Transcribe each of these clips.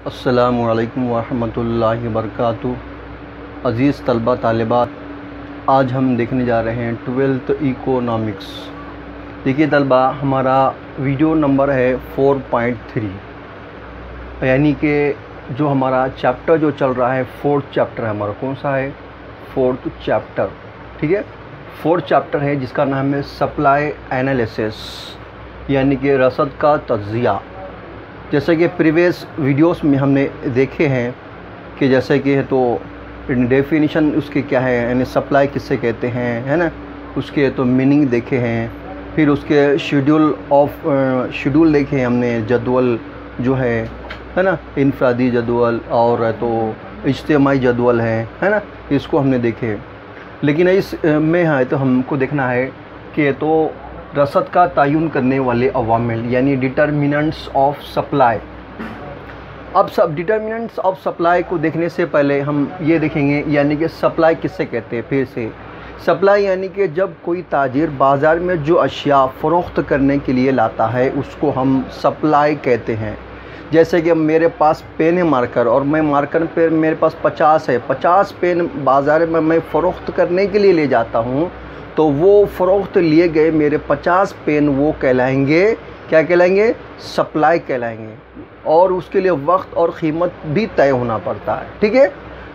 अस्सलामु अलैकुम वरहमतुल्लाहि वबरकातुहू। अज़ीज़ तलबा तालिबात, आज हम देखने जा रहे हैं 12th इकोनॉमिक्स। देखिए तलबा, हमारा वीडियो नंबर है 4.3, यानी कि जो हमारा चैप्टर जो चल रहा है 4th चैप्टर है हमारा। कौन सा है? 4th chapter. ठीक है, 4th चैप्टर है जिसका नाम है सप्लाई एनालिसिस, यानी कि रसद का तज्ज़िया। जैसे कि प्रीवियस वीडियोस में हमने देखे हैं कि जैसे कि है तो डेफिनेशन उसके क्या है, यानी सप्लाई किससे कहते हैं, है ना, उसके तो मीनिंग देखे हैं। फिर उसके शेड्यूल देखे हैं हमने, जदवल जो है ना, इनफरादी जदवल और तो इज्तिमाई जदवल है ना, इसको हमने देखे। लेकिन इस में है तो हमको देखना है कि तो रसद का तयन करने वाले अवामिल, यानी डिटर्मिनेंट्स ऑफ सप्लाई। अब सब डिटर्मिनेंट्स ऑफ सप्लाई को देखने से पहले हम ये देखेंगे, यानी कि सप्लाई किससे कहते हैं। फिर से सप्लाई यानी कि जब कोई ताजिर बाज़ार में जो अशिया फ़रोख्त करने के लिए लाता है उसको हम सप्लाई कहते हैं। जैसे कि मेरे पास पेन है मार्कर, और मैं मार्कर पे मेरे पास 50 है, 50 पेन बाज़ार में मैं फ़रोख्त करने के लिए ले जाता हूँ, तो वो फ़रोख्त लिए गए मेरे 50 पेन वो कहलाएंगे, क्या कहलाएंगे? सप्लाई कहलाएंगे। और उसके लिए वक्त और क़ीमत भी तय होना पड़ता है। ठीक है,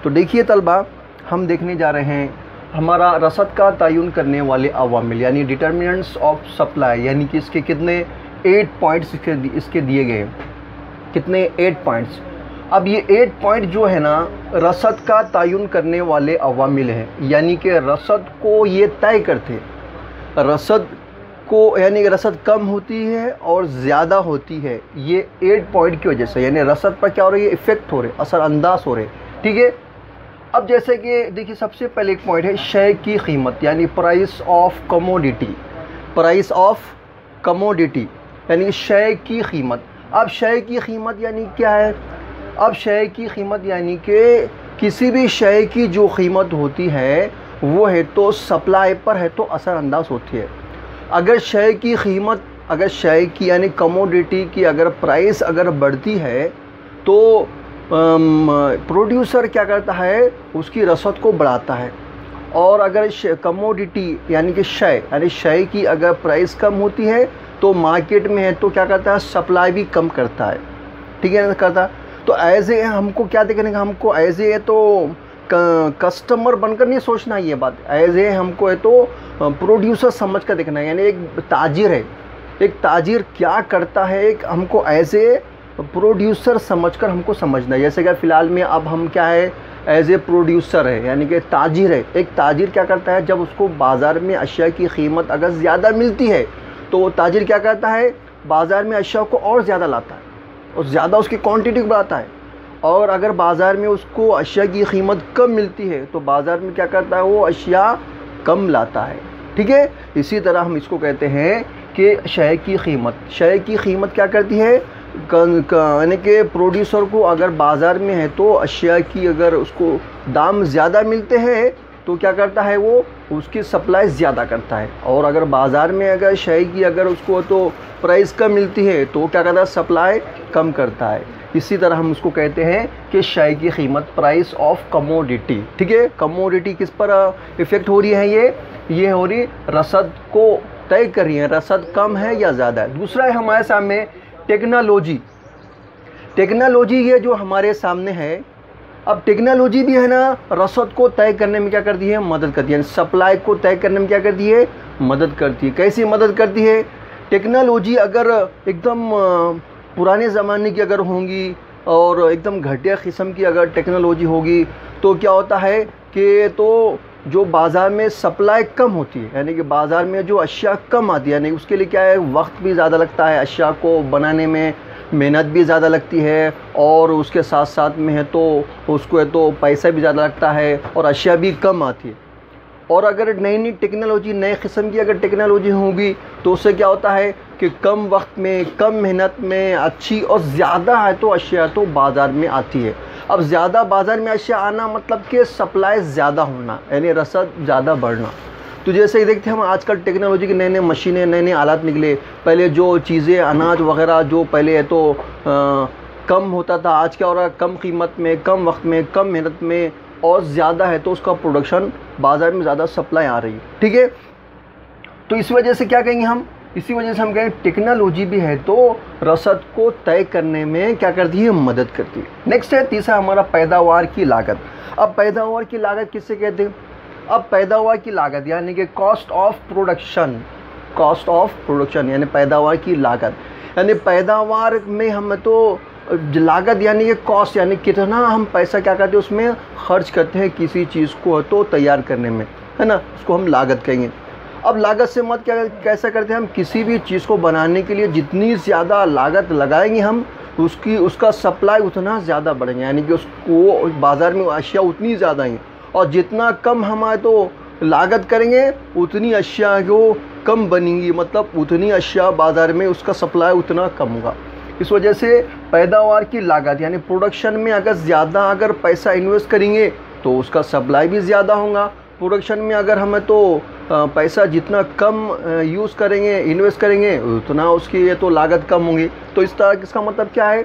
तो देखिए तलबा, हम देखने जा रहे हैं हमारा रसद का तयन करने वाले अवामिल, यानी डिटर्मिनेंट्स ऑफ सप्लाई, यानी कि इसके कितने 8 पॉइंट्स इसके दिए गए। कितने? 8 पॉइंट्स। अब ये 8 पॉइंट जो है ना, रसद का तयन करने वाले अवामिल हैं, यानी कि रसद को ये तय करते, रसद को, यानी कि रसद कम होती है और ज़्यादा होती है ये 8 पॉइंट की वजह से, यानी रसद पर क्या हो रही है? इफ़ेक्ट हो रहे, असरअंदाज हो रहे। ठीक है, अब जैसे कि देखिए सबसे पहले एक पॉइंट है शय की कीमत, यानी price of commodity. Price of commodity यानी शय की कीमत। अब शय की कीमत यानी क्या है? अब शय की कीमत यानी कि किसी भी शय की जो कीमत होती है वो है तो सप्लाई पर है तो असरअंदाज होती है। अगर शय की कीमत, अगर शय की यानी कमोडिटी की अगर प्राइस अगर बढ़ती है तो प्रोड्यूसर क्या करता है? उसकी रसद को बढ़ाता है। और अगर कमोडिटी यानी कि शय, यानी शय की अगर प्राइस कम होती है तो मार्केट में है तो क्या करता है? सप्लाई भी कम करता है। ठीक है ना, करता। तो एज ए हमको क्या देखने का, हमको एज ए तो कस्टमर बनकर नहीं सोचना ये बात, एज ए हमको है तो प्रोड्यूसर समझ कर देखना है। यानी एक ताजिर है, एक ताजिर क्या करता है, एक हमको एज ए प्रोड्यूसर समझकर हमको समझना है। जैसे कि फ़िलहाल में अब हम क्या है, एज ए प्रोड्यूसर है, यानी कि ताजिर है। एक ताजिर क्या करता है? जब उसको बाज़ार में अशिया की कीमत अगर ज़्यादा मिलती है तो ताजिर क्या करता है? बाज़ार में अशिया को और ज़्यादा लाता है और ज़्यादा उसकी क्वांटिटी बढ़ाता है। और अगर बाज़ार में उसको अशिया की कीमत कम मिलती है तो बाज़ार में क्या करता है? वो अशिया कम लाता है। ठीक है, इसी तरह हम इसको कहते हैं कि शय की कीमत। शय की कीमत क्या करती है? यानी कि प्रोड्यूसर को अगर बाज़ार में है तो अशिया की अगर उसको दाम ज़्यादा मिलते हैं तो क्या करता है? वो उसकी सप्लाई ज़्यादा करता है। और अगर बाज़ार में अगर शय की अगर उसको तो प्राइस कम मिलती है तो क्या करता है? सप्लाई कम करता है। इसी तरह हम उसको कहते हैं कि शय की कीमत, प्राइस ऑफ कमोडिटी। ठीक है, कमोडिटी किस पर इफ़ेक्ट हो रही है? ये हो रही रसद को तय कर रही है, रसद कम है या ज़्यादा है। दूसरा है हमारे सामने टेक्नोलॉजी। टेक्नोलॉजी ये जो हमारे सामने है, अब टेक्नोलॉजी भी है ना, रसद को तय करने में क्या करती है? मदद करती है। सप्लाई को तय करने में क्या करती है? मदद करती है। कैसी मदद करती है? टेक्नोलॉजी अगर एकदम पुराने ज़माने की अगर होंगी और एकदम घटिया किस्म की अगर टेक्नोलॉजी होगी तो क्या होता है कि तो जो बाज़ार में सप्लाई कम होती है, यानी कि बाज़ार में जो अशिया कम आती है, यानी उसके लिए क्या है? वक्त भी ज़्यादा लगता है, अशिया को बनाने में मेहनत भी ज़्यादा लगती है, और उसके साथ साथ में है तो उसको है तो पैसा भी ज़्यादा लगता है और अशिया भी कम आती है। और अगर नई नई टेक्नोलॉजी, नए किस्म की अगर टेक्नोलॉजी होगी तो उससे क्या होता है कि कम वक्त में, कम मेहनत में अच्छी और ज़्यादा है तो अशिया तो बाज़ार में आती है। अब ज़्यादा बाज़ार में अशिया आना मतलब कि सप्लाई ज़्यादा होना, यानी रसद ज़्यादा बढ़ना। तो जैसे ही देखते हैं हम आजकल टेक्नोलॉजी के नए नए मशीनें, नए नए आलात निकले। पहले जो चीज़ें अनाज वगैरह जो पहले है तो कम होता था, आज क्या हो रहा है, कम कीमत में, कम वक्त में, कम मेहनत में और ज़्यादा है तो उसका प्रोडक्शन बाज़ार में ज़्यादा सप्लाई आ रही है। ठीक है, तो इस वजह से क्या कहेंगे हम, इसी वजह से हम कहेंगे टेक्नोलॉजी भी है तो रसद को तय करने में क्या करती है, मदद करती है। नेक्स्ट है तीसरा हमारा पैदावार की लागत। अब पैदावार की लागत किससे कहते हैं, अब पैदावार की लागत यानी कि cost of production, cost of production यानी पैदावार की लागत, यानी पैदावार में हम तो लागत यानी कि कॉस्ट यानी कितना हम पैसा क्या करते हैं उसमें खर्च करते हैं किसी चीज़ को तो तैयार करने में, है ना, उसको हम लागत कहेंगे। अब लागत से मत क्या कैसा करते हैं हम, किसी भी चीज़ को बनाने के लिए जितनी ज़्यादा लागत लगाएंगे हम उसका सप्लाई उतना ज़्यादा बढ़ेंगे, यानी कि उसको बाज़ार में अशिया उतनी ज़्यादा आएंगी, और जितना कम हमारे तो लागत करेंगे उतनी अशिया जो कम बनेंगी, मतलब उतनी अशिया बाज़ार में उसका सप्लाई उतना कम होगा। इस वजह से पैदावार की लागत यानी प्रोडक्शन में अगर ज़्यादा अगर पैसा इन्वेस्ट करेंगे तो उसका सप्लाई भी ज़्यादा होगा। प्रोडक्शन में अगर हमें तो पैसा जितना कम यूज़ करेंगे, इन्वेस्ट करेंगे, उतना उसकी ये तो लागत कम होगी। तो इस तरह इसका मतलब क्या है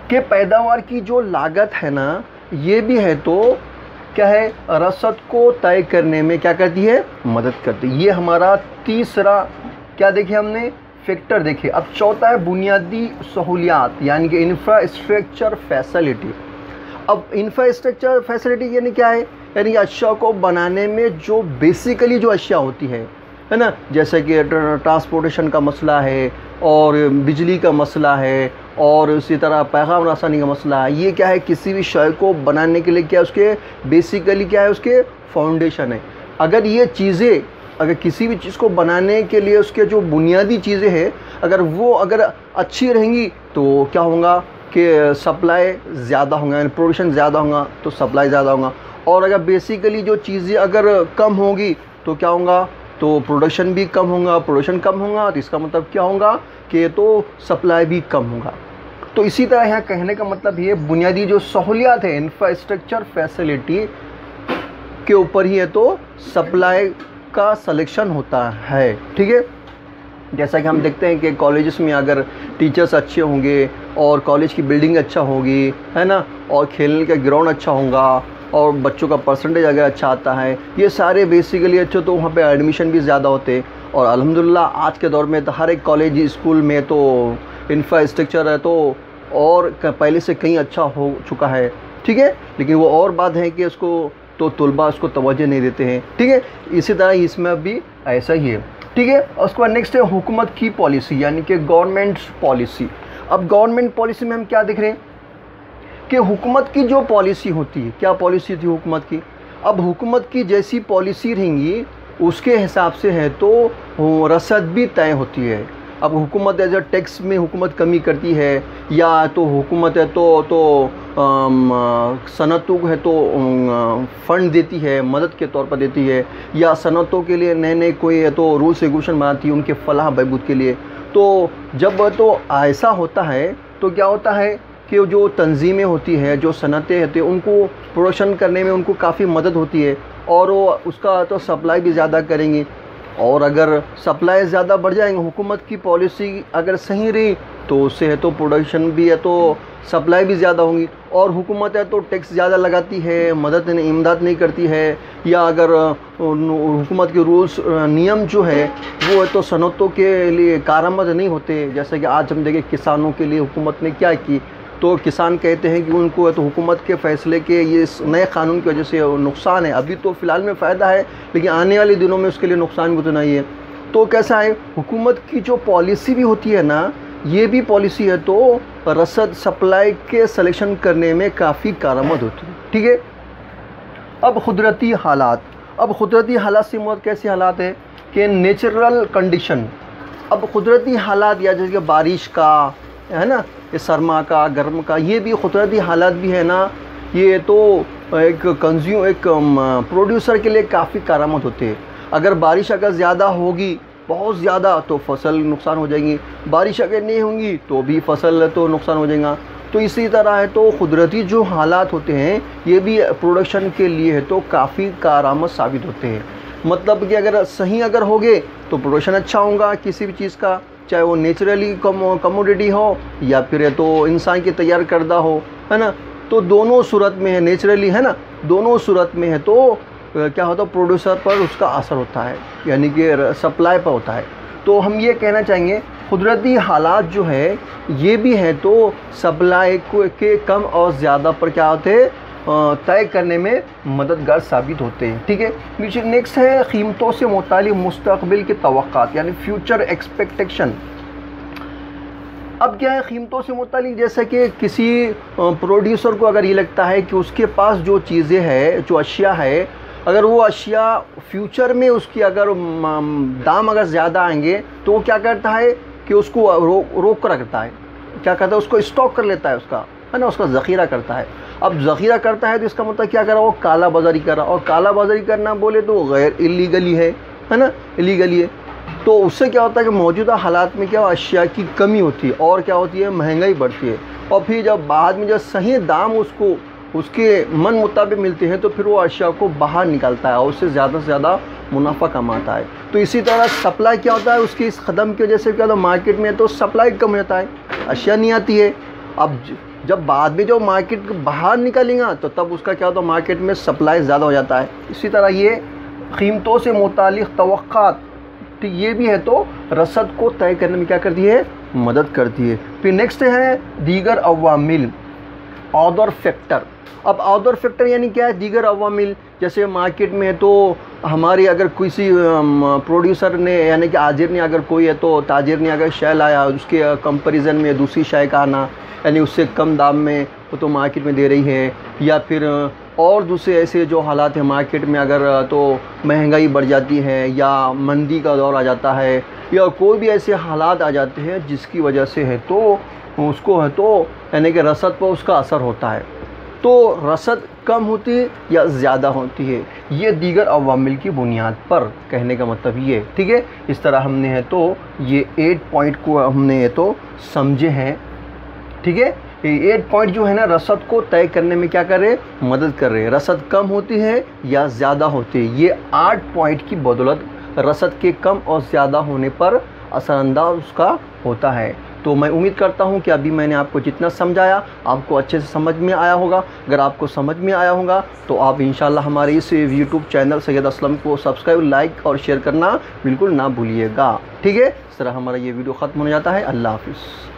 कि पैदावार की जो लागत है ना, ये भी है तो क्या है, रसद को तय करने में क्या करती है, मदद करती है। ये हमारा तीसरा क्या देखे हमने, फैक्टर देखे। अब चौथा है बुनियादी सहूलियात यानी कि इंफ्रास्ट्रक्चर फैसिलिटी। अब इंफ्रास्ट्रक्चर फैसिलिटी यानी क्या है, यानी कि अशिया को बनाने में जो बेसिकली जो अशिया होती है ना, जैसे कि ट्रांसपोर्टेशन का मसला है और बिजली का मसला है और इसी तरह पैगाम रसानी का मसला है, ये क्या है, किसी भी शय को बनाने के लिए क्या उसके बेसिकली क्या है, उसके फाउंडेशन है। अगर ये चीज़ें, अगर किसी भी चीज़ को बनाने के लिए उसके जो बुनियादी चीज़ें हैं अगर वो अगर अच्छी रहेंगी तो क्या होगा कि सप्लाई ज़्यादा होगा, यानी प्रोडक्शन ज़्यादा होगा तो सप्लाई ज़्यादा होगा। और अगर बेसिकली जो चीज़ें अगर कम होगी तो क्या होगा, तो प्रोडक्शन भी कम होगा, प्रोडक्शन कम होगा तो इसका मतलब क्या होगा कि तो सप्लाई भी कम होगा। तो इसी तरह यहाँ कहने का मतलब ये बुनियादी जो सहूलियात है इंफ्रास्ट्रक्चर फैसिलिटी के ऊपर ही है तो सप्लाई का सिलेक्शन होता है। ठीक है, जैसा कि हम देखते हैं कि कॉलेजेस में अगर टीचर्स अच्छे होंगे और कॉलेज की बिल्डिंग अच्छा होगी, है ना, और खेलने का ग्राउंड अच्छा होगा और बच्चों का परसेंटेज अगर अच्छा आता है, ये सारे बेसिकली अच्छे, तो वहाँ पे एडमिशन भी ज़्यादा होते। और अल्हम्दुलिल्लाह आज के दौर में तो हर एक कॉलेज स्कूल में तो इंफ्रास्ट्रक्चर है तो और पहले से कहीं अच्छा हो चुका है। ठीक है, लेकिन वो और बात है कि उसको तो तलबा उसको तवज्जो नहीं देते हैं। ठीक है, इसी तरह इसमें भी ऐसा ही है। ठीक है, और उसके बाद नेक्स्ट है हुकूमत की पॉलिसी यानी कि गवर्नमेंट पॉलिसी। अब गवर्नमेंट पॉलिसी में हम क्या देख रहे हैं कि हुकूमत की जो पॉलिसी होती है, क्या पॉलिसी थी हुकूमत की, अब हुकूमत की जैसी पॉलिसी रहेंगी उसके हिसाब से है तो रसद भी तय होती है। अब हुकूमत एज टैक्स में हुकूमत कमी करती है, या तो हुकूमत है तो सनतों है तो फ़ंड देती है, मदद के तौर पर देती है, या सनतों के लिए नए नए कोई है तो रूल्स रेगुलेशन बनाती है उनके फलाह बहबूद के लिए। तो जब तो ऐसा होता है तो क्या होता है कि जो तंजीमें होती है, जो सनतें होती हैं, उनको प्रोडक्शन करने में उनको काफ़ी मदद होती है और वो उसका तो सप्लाई भी ज़्यादा करेंगी। और अगर सप्लाई ज़्यादा बढ़ जाएंगे, हुकूमत की पॉलिसी अगर सही रही तो उससे है तो प्रोडक्शन भी है तो सप्लाई भी ज़्यादा होंगी। और हुकूमत है तो टैक्स ज़्यादा लगाती है, इमदाद नहीं करती है, या अगर हुकूमत के रूल्स नियम जो है वो है तो सनतों के लिए कारआमद नहीं होते। जैसे कि आज हम देखें किसानों के लिए हुकूमत ने क्या की, तो किसान कहते हैं कि उनको तो हुकूमत के फ़ैसले के ये नए कानून की वजह से नुकसान है। अभी तो फ़िलहाल में फ़ायदा है लेकिन आने वाले दिनों में उसके लिए नुकसान भी उतना ही है। तो कैसा है, हुकूमत की जो पॉलिसी भी होती है ना, ये भी पॉलिसी है तो रसद सप्लाई के सिलेक्शन करने में काफ़ी कारआमद होती है। ठीक है, अब कुदरती हालात। अब कुदरती हालात से मुराद कैसे हालात है कि नेचुरल कंडीशन। अब कुदरती हालात या जैसे बारिश का है ना, ये सरमा का, गर्म का, ये भी कुदरती हालात भी है ना, ये तो एक प्रोड्यूसर के लिए काफ़ी कारआमद होते हैं। अगर बारिश अगर ज़्यादा होगी, बहुत ज़्यादा, तो फसल नुकसान हो जाएगी, बारिश अगर नहीं होंगी तो भी फसल तो नुकसान हो जाएगा। तो इसी तरह है तो कुदरती जो हालात होते हैं ये भी प्रोडक्शन के लिए है तो काफ़ी कारआमद साबित होते हैं। मतलब कि अगर सही अगर होगे तो प्रोडक्शन अच्छा होगा किसी भी चीज़ का, चाहे वो नेचुरली कमोडिटी हो या फिर तो इंसान की तैयार करदा हो, है ना। तो दोनों सूरत में है, नेचुरली है ना, दोनों सूरत में है तो क्या होता है प्रोड्यूसर पर उसका असर होता है, यानी कि सप्लाई पर होता है। तो हम ये कहना चाहेंगे कुदरती हालात जो है ये भी हैं तो सप्लाई के कम और ज़्यादा पर क्या होते हैं तय करने में मददगार साबित होते हैं। ठीक है। नेक्स्ट है कीमतों से मुतालिक मुस्तकबिल के तवक्कात, यानी फ्यूचर एक्सपेक्टेशन। अब क्या है कीमतों से मुतालिक, जैसे कि किसी प्रोड्यूसर को अगर ये लगता है कि उसके पास जो चीज़ें हैं, जो अशिया है, अगर वो अशिया फ्यूचर में उसकी अगर दाम अगर ज़्यादा आएंगे तो वो क्या करता है कि उसको रोक कर रखता है, क्या करता है उसको स्टॉक कर लेता है, उसका है ना, उसका ज़ख़ीरा करता है। अब ज़ख़ीरा करता है तो इसका मतलब क्या कर रहा है, वो काला बाज़ारी कर रहा है, और काला बाज़ारी करना बोले तो गैर इलीगली है ना, इलीगली है। तो उससे क्या होता है कि मौजूदा हालात में क्या अशिया की कमी होती है और क्या होती है महंगाई बढ़ती है, और फिर जब बाद में जब सही दाम उसको उसके मन मुताबिक मिलते हैं तो फिर वो अशिया को बाहर निकालता है और उससे ज़्यादा से ज़्यादा मुनाफा कमाता है। तो इसी तरह सप्लाई क्या होता है, उसकी इस कदम की वजह से क्या होता है मार्केट में तो सप्लाई कम हो जाता है, अशिया नहीं आती है। अब जब बाद में जो मार्केट बाहर निकलेगा तो तब उसका क्या होता है मार्केट में सप्लाई ज़्यादा हो जाता है। इसी तरह ये कीमतों से मुतालिक तवक्कात ये भी है तो रसद को तय करने में क्या करती है, मदद करती है। फिर नेक्स्ट है दीगर अवामिल, अदर फैक्टर। अब अदर फैक्टर यानी क्या है, दीगर अवामिल, जैसे मार्केट में है तो हमारी अगर किसी प्रोड्यूसर ने यानी कि आजिर ने अगर कोई है तो ताजिर ने अगर शय लाया उसके कंपैरिजन में दूसरी शय का आना, यानी उससे कम दाम में वो तो मार्केट में दे रही है, या फिर और दूसरे ऐसे जो हालात हैं मार्केट में अगर तो महंगाई बढ़ जाती है या मंदी का दौर आ जाता है या कोई भी ऐसे हालात आ जाते हैं जिसकी वजह से है तो उसको है तो यानी कि रसद पर उसका असर होता है। तो रसद कम होती है या ज़्यादा होती है, ये दीगर अवामिल की बुनियाद पर कहने का मतलब ये। ठीक है। इस तरह हमने है तो ये 8 पॉइंट को हमने है तो समझे हैं। ठीक है। ये 8 पॉइंट जो है ना रसद को तय करने में क्या कर रहे हैं, मदद कर रहे हैं। रसद कम होती है या ज़्यादा होती है, ये 8 पॉइंट की बदौलत रसद के कम और ज़्यादा होने पर असरअंदाज उसका होता है। तो मैं उम्मीद करता हूं कि अभी मैंने आपको जितना समझाया आपको अच्छे से समझ में आया होगा। अगर आपको समझ में आया होगा तो आप इंशाल्लाह हमारे इस यूट्यूब चैनल सैयद असलम को सब्सक्राइब, लाइक और शेयर करना बिल्कुल ना भूलिएगा। ठीक है। इस तरह हमारा ये वीडियो ख़त्म हो जाता है। अल्लाह हाफिज़।